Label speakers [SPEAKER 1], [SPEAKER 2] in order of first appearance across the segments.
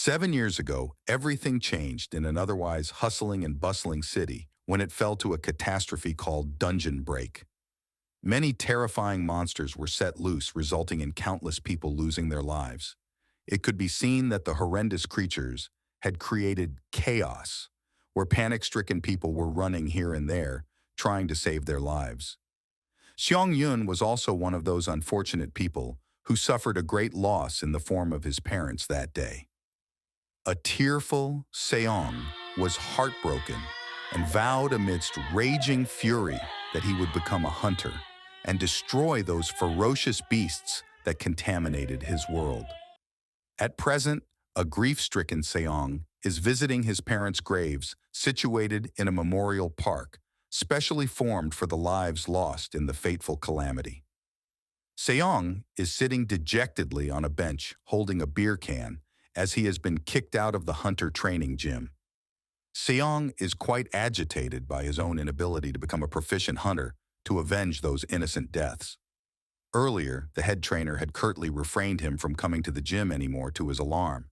[SPEAKER 1] 7 years ago, everything changed in an otherwise hustling and bustling city when it fell to a catastrophe called Dungeon Break. Many terrifying monsters were set loose, resulting in countless people losing their lives. It could be seen that the horrendous creatures had created chaos, where panic-stricken people were running here and there, trying to save their lives. Xiong Yun was also one of those unfortunate people who suffered a great loss in the form of his parents that day. A tearful Seong was heartbroken and vowed amidst raging fury that he would become a hunter and destroy those ferocious beasts that contaminated his world. At present, a grief-stricken Seong is visiting his parents' graves situated in a memorial park, specially formed for the lives lost in the fateful calamity. Seong is sitting dejectedly on a bench holding a beer can as he has been kicked out of the hunter training gym. Seong is quite agitated by his own inability to become a proficient hunter to avenge those innocent deaths. Earlier, the head trainer had curtly refrained him from coming to the gym anymore to his alarm.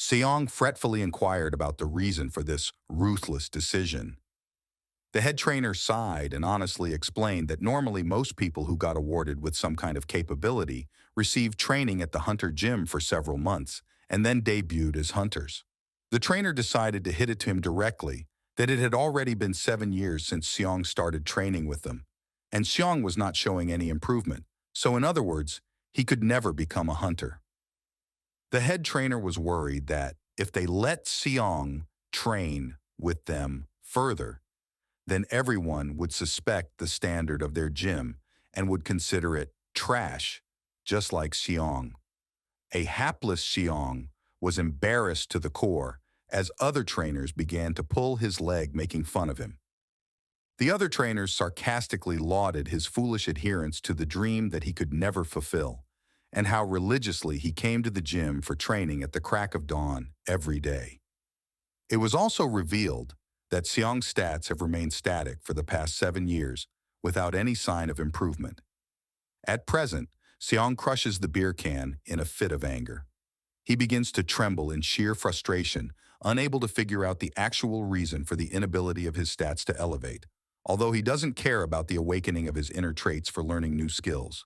[SPEAKER 1] Seong fretfully inquired about the reason for this ruthless decision. The head trainer sighed and honestly explained that normally most people who got awarded with some kind of capability received training at the hunter gym for several months and then debuted as hunters. The trainer decided to hit it to him directly that it had already been 7 years since Seong started training with them, and Seong was not showing any improvement, so in other words, he could never become a hunter. The head trainer was worried that if they let Seong train with them further, then everyone would suspect the standard of their gym and would consider it trash, just like Seong. A hapless Seong was embarrassed to the core as other trainers began to pull his leg, making fun of him. The other trainers sarcastically lauded his foolish adherence to the dream that he could never fulfill, and how religiously he came to the gym for training at the crack of dawn every day. It was also revealed that Seong's stats have remained static for the past 7 years without any sign of improvement. At present, Seong crushes the beer can in a fit of anger. He begins to tremble in sheer frustration, unable to figure out the actual reason for the inability of his stats to elevate, although he doesn't care about the awakening of his inner traits for learning new skills.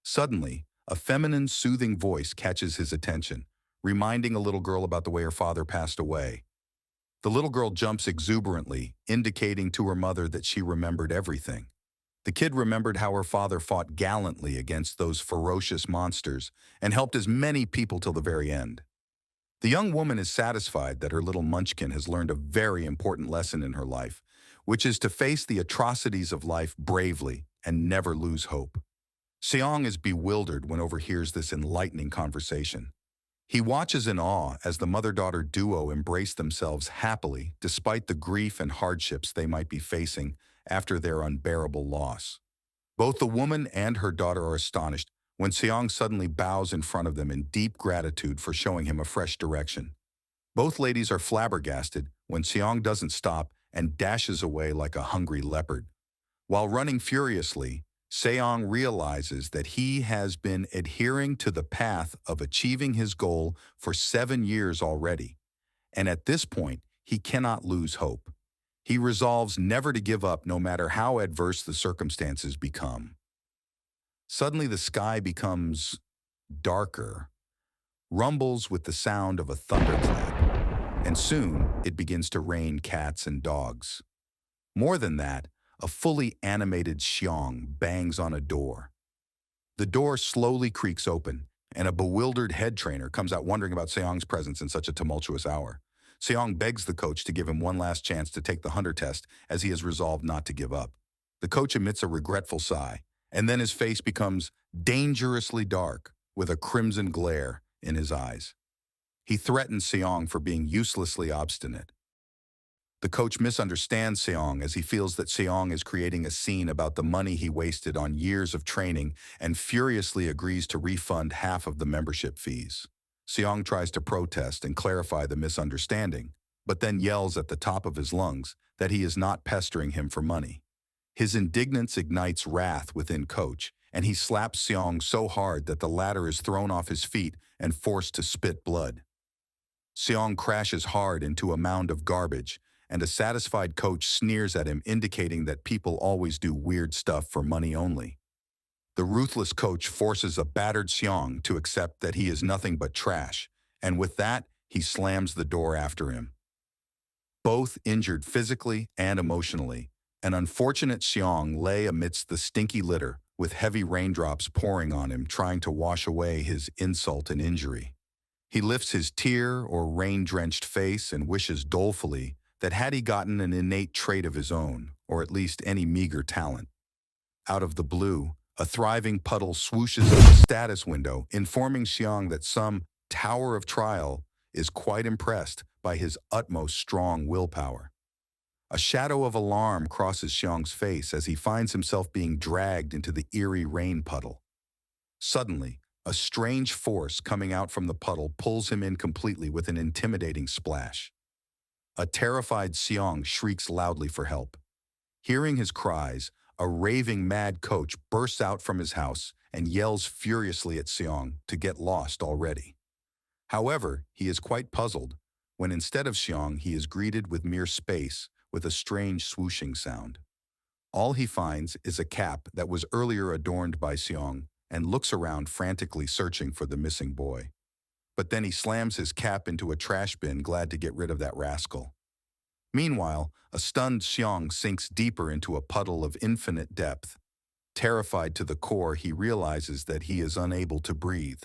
[SPEAKER 1] Suddenly, a feminine, soothing voice catches his attention, reminding a little girl about the way her father passed away. The little girl jumps exuberantly, indicating to her mother that she remembered everything. The kid remembered how her father fought gallantly against those ferocious monsters and helped as many people till the very end. The young woman is satisfied that her little munchkin has learned a very important lesson in her life, which is to face the atrocities of life bravely and never lose hope. Seong is bewildered when overhears this enlightening conversation. He watches in awe as the mother-daughter duo embrace themselves happily despite the grief and hardships they might be facing after their unbearable loss. Both the woman and her daughter are astonished when Seong suddenly bows in front of them in deep gratitude for showing him a fresh direction. Both ladies are flabbergasted when Seong doesn't stop and dashes away like a hungry leopard. While running furiously, Seong realizes that he has been adhering to the path of achieving his goal for 7 years already, and at this point, he cannot lose hope. He resolves never to give up no matter how adverse the circumstances become. Suddenly the sky becomes darker, rumbles with the sound of a thunderclap, and soon it begins to rain cats and dogs. More than that, a fully animated Xiong bangs on a door. The door slowly creaks open, and a bewildered head trainer comes out wondering about Seong's presence in such a tumultuous hour. Seong begs the coach to give him one last chance to take the hunter test as he has resolved not to give up. The coach emits a regretful sigh, and then his face becomes dangerously dark with a crimson glare in his eyes. He threatens Seong for being uselessly obstinate. The coach misunderstands Seong as he feels that Seong is creating a scene about the money he wasted on years of training and furiously agrees to refund half of the membership fees. Seong tries to protest and clarify the misunderstanding, but then yells at the top of his lungs that he is not pestering him for money. His indignance ignites wrath within Coach, and he slaps Seong so hard that the latter is thrown off his feet and forced to spit blood. Seong crashes hard into a mound of garbage, and a satisfied coach sneers at him, indicating that people always do weird stuff for money only. The ruthless coach forces a battered Seong to accept that he is nothing but trash, and with that, he slams the door after him. Both injured physically and emotionally, an unfortunate Seong lay amidst the stinky litter, with heavy raindrops pouring on him, trying to wash away his insult and injury. He lifts his tear or rain-drenched face and wishes dolefully that had he gotten an innate trait of his own, or at least any meager talent. Out of the blue, a thriving puddle swooshes up the status window, informing Seong that some tower of trial is quite impressed by his utmost strong willpower. A shadow of alarm crosses Seong's face as he finds himself being dragged into the eerie rain puddle. Suddenly, a strange force coming out from the puddle pulls him in completely with an intimidating splash. A terrified Seong shrieks loudly for help. Hearing his cries, a raving mad coach bursts out from his house and yells furiously at Seong to get lost already. However, he is quite puzzled when instead of Seong he is greeted with mere space with a strange swooshing sound. All he finds is a cap that was earlier adorned by Seong and looks around frantically searching for the missing boy. But then he slams his cap into a trash bin, glad to get rid of that rascal. Meanwhile, a stunned Seong sinks deeper into a puddle of infinite depth. Terrified to the core, he realizes that he is unable to breathe.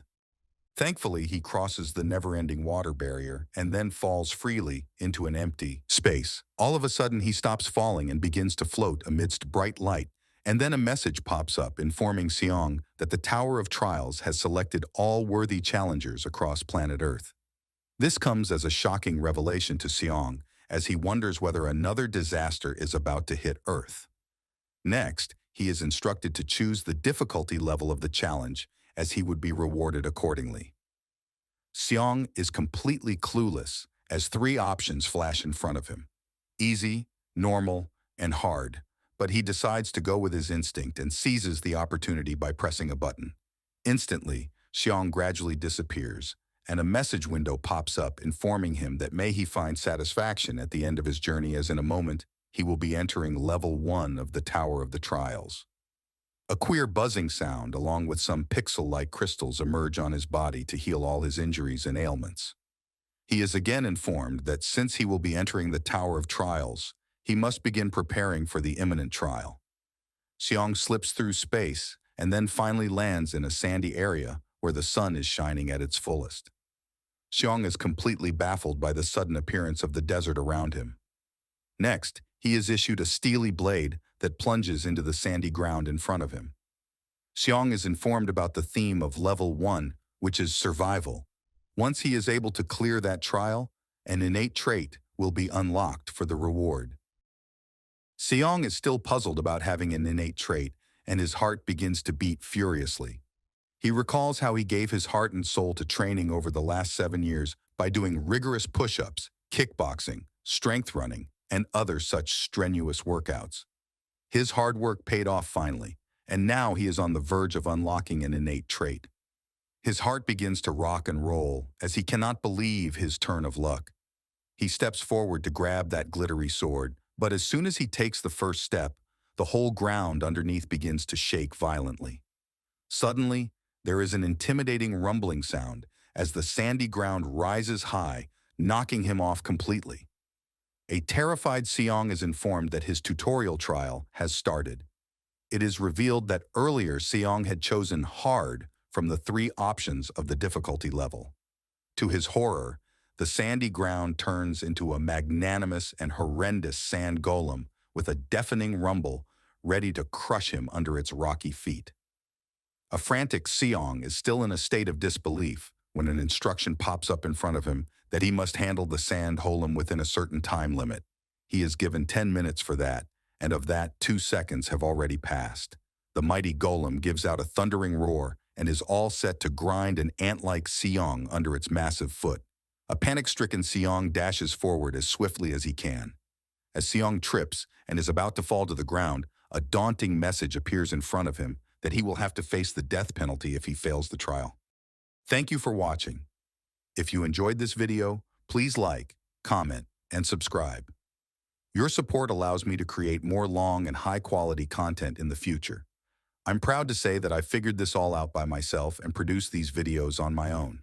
[SPEAKER 1] Thankfully, he crosses the never-ending water barrier and then falls freely into an empty space. All of a sudden, he stops falling and begins to float amidst bright light, and then a message pops up informing Seong that the Tower of Trials has selected all worthy challengers across planet Earth. This comes as a shocking revelation to Seong, as he wonders whether another disaster is about to hit Earth. Next, he is instructed to choose the difficulty level of the challenge, as he would be rewarded accordingly. Seong is completely clueless, as 3 options flash in front of him: easy, normal, and hard, but he decides to go with his instinct and seizes the opportunity by pressing a button. Instantly, Seong gradually disappears, and a message window pops up informing him that may he find satisfaction at the end of his journey, as in a moment he will be entering level 1 of the Tower of the Trials. A queer buzzing sound along with some pixel-like crystals emerge on his body to heal all his injuries and ailments. He is again informed that since he will be entering the Tower of Trials, he must begin preparing for the imminent trial. Seong slips through space and then finally lands in a sandy area where the sun is shining at its fullest. Seong is completely baffled by the sudden appearance of the desert around him. Next, he is issued a steely blade that plunges into the sandy ground in front of him. Seong is informed about the theme of level 1, which is survival. Once he is able to clear that trial, an innate trait will be unlocked for the reward. Seong is still puzzled about having an innate trait, and his heart begins to beat furiously. He recalls how he gave his heart and soul to training over the last 7 years by doing rigorous push-ups, kickboxing, strength running, and other such strenuous workouts. His hard work paid off finally, and now he is on the verge of unlocking an innate trait. His heart begins to rock and roll as he cannot believe his turn of luck. He steps forward to grab that glittery sword, but as soon as he takes the first step, the whole ground underneath begins to shake violently. Suddenly, there is an intimidating rumbling sound as the sandy ground rises high, knocking him off completely. A terrified Seong is informed that his tutorial trial has started. It is revealed that earlier Seong had chosen hard from the 3 options of the difficulty level. To his horror, the sandy ground turns into a magnanimous and horrendous sand golem with a deafening rumble ready to crush him under its rocky feet. A frantic Seong is still in a state of disbelief when an instruction pops up in front of him that he must handle the sand golem within a certain time limit. He is given 10 minutes for that, and of that 2 seconds have already passed. The mighty golem gives out a thundering roar and is all set to grind an ant-like Seong under its massive foot. A panic-stricken Seong dashes forward as swiftly as he can. As Seong trips and is about to fall to the ground, a daunting message appears in front of him that he will have to face the death penalty if he fails the trial. Thank you for watching. If you enjoyed this video, Please like, comment, and subscribe. Your support allows me to create more long and high-quality content in the future. I'm proud to say that I figured this all out by myself and produced these videos on my own.